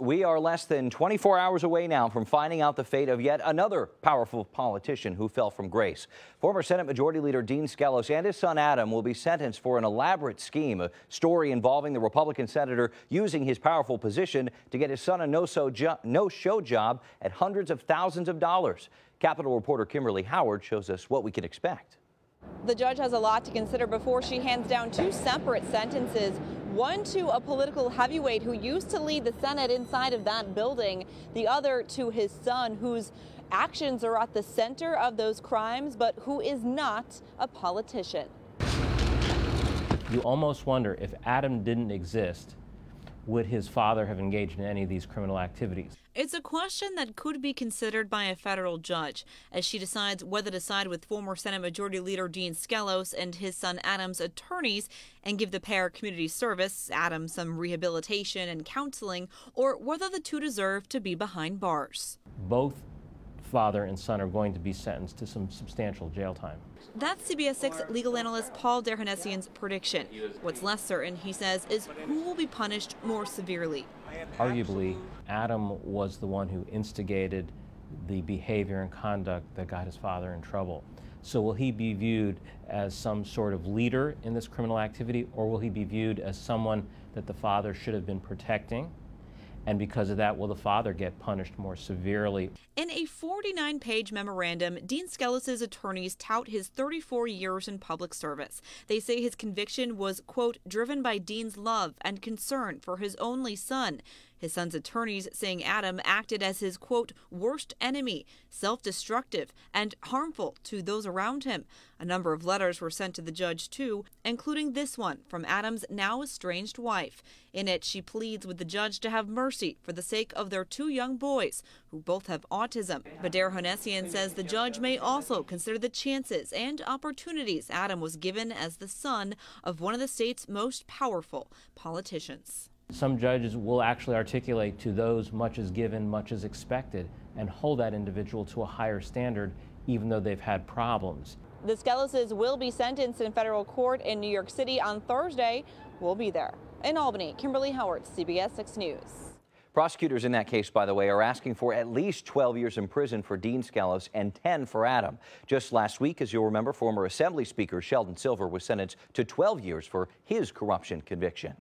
We are less than 24 hours away now from finding out the fate of yet another powerful politician who fell from grace. Former Senate Majority Leader Dean Skelos and his son Adam will be sentenced for an elaborate scheme, a story involving the Republican senator using his powerful position to get his son a no-show job at hundreds of thousands of dollars. Capitol reporter Kimberly Howard shows us what we can expect. The judge has a lot to consider before she hands down two separate sentences, one to a political heavyweight who used to lead the Senate inside of that building, the other to his son, whose actions are at the center of those crimes, but who is not a politician. You almost wonder, if Adam didn't exist, would his father have engaged in any of these criminal activities? It's a question that could be considered by a federal judge as she decides whether to side with former Senate Majority Leader Dean Skelos and his son Adam's attorneys and give the pair community service, Adam some rehabilitation and counseling, or whether the two deserve to be behind bars. Both father and son are going to be sentenced to some substantial jail time. That's CBS 6 legal analyst Paul Derhanessian's prediction. What's less certain, he says, is who will be punished more severely. Arguably, Adam was the one who instigated the behavior and conduct that got his father in trouble. So will he be viewed as some sort of leader in this criminal activity, or will he be viewed as someone that the father should have been protecting? And because of that, will the father get punished more severely? In a 49-page memorandum, Dean Skelos' attorneys tout his 34 years in public service. They say his conviction was, quote, driven by Dean's love and concern for his only son. His son's attorneys saying Adam acted as his, quote, worst enemy, self-destructive and harmful to those around him. A number of letters were sent to the judge, too, including this one from Adam's now estranged wife. In it, she pleads with the judge to have mercy for the sake of their two young boys, who both have autism. But Derhanessian says the judge may also consider the chances and opportunities Adam was given as the son of one of the state's most powerful politicians. Some judges will actually articulate to those much is given, much is expected, and hold that individual to a higher standard even though they've had problems. The Skeloses will be sentenced in federal court in New York City on Thursday. We'll be there. In Albany, Kimberly Howard, CBS 6 News. Prosecutors in that case, by the way, are asking for at least 12 years in prison for Dean Skelos and 10 for Adam. Just last week, as you'll remember, former Assembly Speaker Sheldon Silver was sentenced to 12 years for his corruption conviction.